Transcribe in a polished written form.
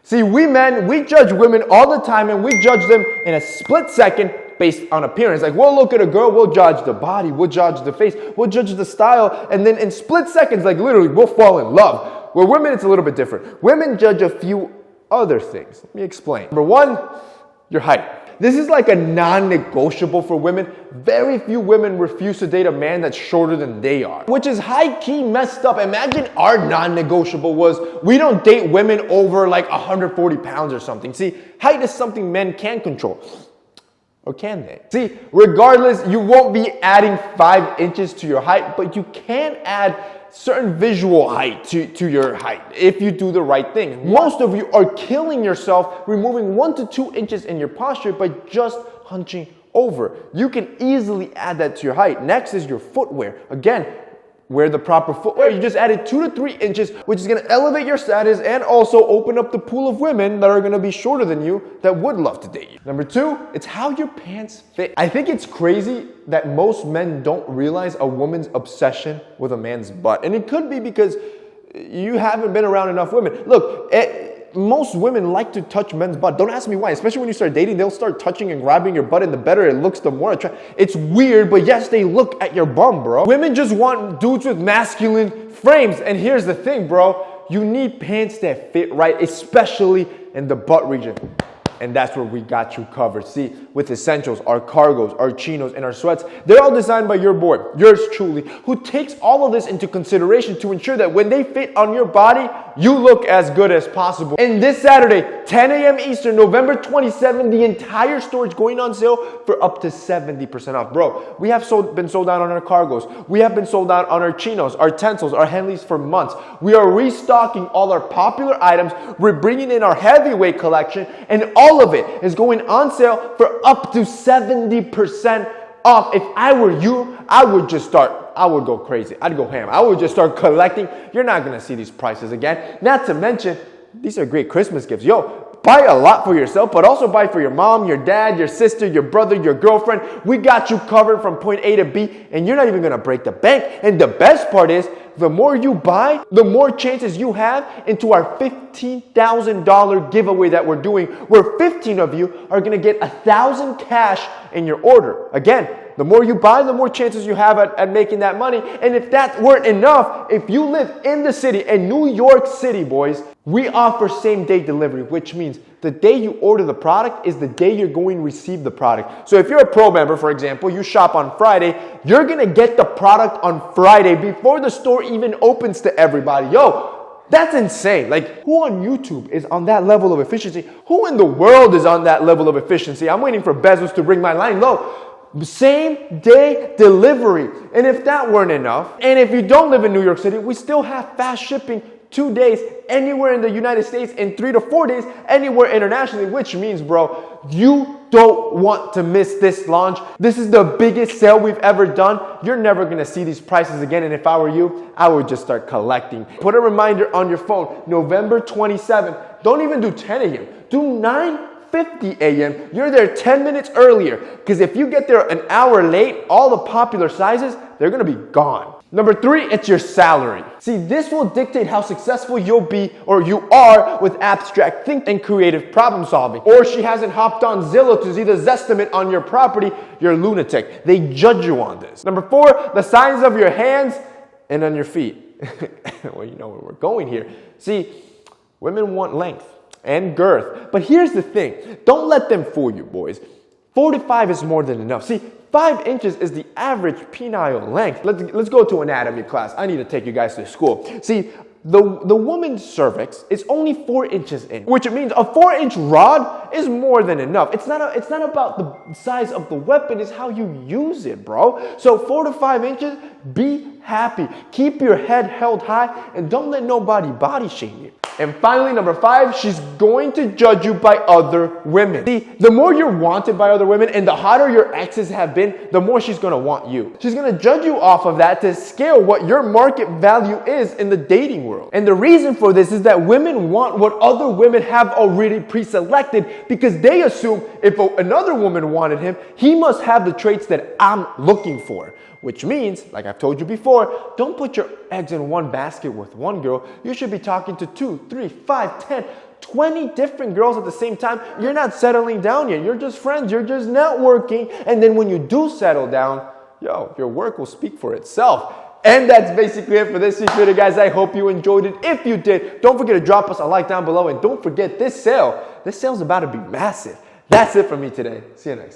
See, we men, we judge women all the time, and we judge them in a split second based on appearance. Like, we'll look at a girl, we'll judge the body, we'll judge the face, we'll judge the style, and then in split seconds, like literally, we'll fall in love. Where women, it's a little bit different. Women judge a few other things. Let me explain. Number one, your height. This is like a non-negotiable for women. Very few women refuse to date a man that's shorter than they are, which is high-key messed up. Imagine our non-negotiable was we don't date women over like 140 pounds or something. See, height is something men can control. Or can they? See, regardless, you won't be adding 5 inches to your height, but you can add certain visual height to your height if you do the right thing. Most of you are killing yourself removing 1 to 2 inches in your posture by just hunching over. You can easily add that to your height. Next is your footwear. Again, wear the proper footwear. You just added 2 to 3 inches, which is going to elevate your status and also open up the pool of women that are going to be shorter than you that would love to date you. Number 2, it's how your pants fit. I think it's crazy that most men don't realize a woman's obsession with a man's butt. And it could be because you haven't been around enough women. Look, most women like to touch men's butt. Don't ask me why. Especially when you start dating, they'll start touching and grabbing your butt, and the better it looks, the more attractive. It's weird, but yes, they look at your bum, bro. Women just want dudes with masculine frames. And here's the thing, bro. You need pants that fit right, especially in the butt region. And that's where we got you covered. See, with essentials, our cargos, our chinos, and our sweats, they're all designed by your boy, yours truly, who takes all of this into consideration to ensure that when they fit on your body, you look as good as possible. And this Saturday, 10 a.m. Eastern, November 27th, the entire store is going on sale for up to 70% off. Bro, we have been sold out on our cargos. We have been sold out on our chinos, our Tensils, our Henleys for months. We are restocking all our popular items. We're bringing in our heavyweight collection, and all of it is going on sale for up to 70% off. If I were you, I would go crazy. I'd go ham. I would just start collecting. You're not going to see these prices again. Not to mention, these are great Christmas gifts. Yo, buy a lot for yourself, but also buy for your mom, your dad, your sister, your brother, your girlfriend. We got you covered from point A to B, and you're not even going to break the bank. And the best part is, the more you buy, the more chances you have into our $15,000 giveaway that we're doing, where 15 of you are going to get $1,000 cash in your order. Again, the more you buy, the more chances you have at making that money. And if that weren't enough, if you live in the city, in New York City, boys, we offer same-day delivery, which means the day you order the product is the day you're going to receive the product. So if you're a pro member, for example, you shop on Friday, you're going to get the product on Friday before the store even opens to everybody. Yo, that's insane. Like, who on YouTube is on that level of efficiency? Who in the world is on that level of efficiency? I'm waiting for Bezos to bring my line low. Same day delivery. And if that weren't enough, and if you don't live in New York City, we still have fast shipping 2 days anywhere in the United States and 3 to 4 days anywhere internationally, which means, bro, you don't want to miss this launch. This is the biggest sale we've ever done. You're never going to see these prices again. And if I were you, I would just start collecting. Put a reminder on your phone, November 27th. Don't even do 10 a.m. Do 9:50 a.m. You're there 10 minutes earlier, because if you get there an hour late, all the popular sizes, they're going to be gone. Number 3, it's your salary. See, this will dictate how successful you'll be or you are with abstract thinking and creative problem solving. Or she hasn't hopped on Zillow to see the Zestimate on your property, you're a lunatic. They judge you on this. Number 4, the size of your hands and on your feet. Well, you know where we're going here. See, women want length and girth. But here's the thing. Don't let them fool you, boys. 45 is more than enough. See, 5 inches is the average penile length. Let's go to anatomy class. I need to take you guys to school. See, the woman's cervix is only 4 inches in, which means a 4-inch rod is more than enough. It's not about the size of the weapon, it's how you use it, bro. So 4 to 5 inches, be happy. Keep your head held high and don't let nobody body shame you. And finally, number 5, she's going to judge you by other women. See, the more you're wanted by other women and the hotter your exes have been, the more she's going to want you. She's going to judge you off of that to scale what your market value is in the dating world. And the reason for this is that women want what other women have already pre-selected, because they assume if another woman wanted him, he must have the traits that I'm looking for. Which means, like I've told you before, don't put your eggs in one basket with one girl. You should be talking to 2, 3, 5, 10, 20 different girls at the same time, you're not settling down yet. You're just friends. You're just networking. And then when you do settle down, your work will speak for itself. And that's basically it for this week's video, guys. I hope you enjoyed it. If you did, don't forget to drop us a like down below. And don't forget this sale. This sale's about to be massive. That's it for me today. See you next time.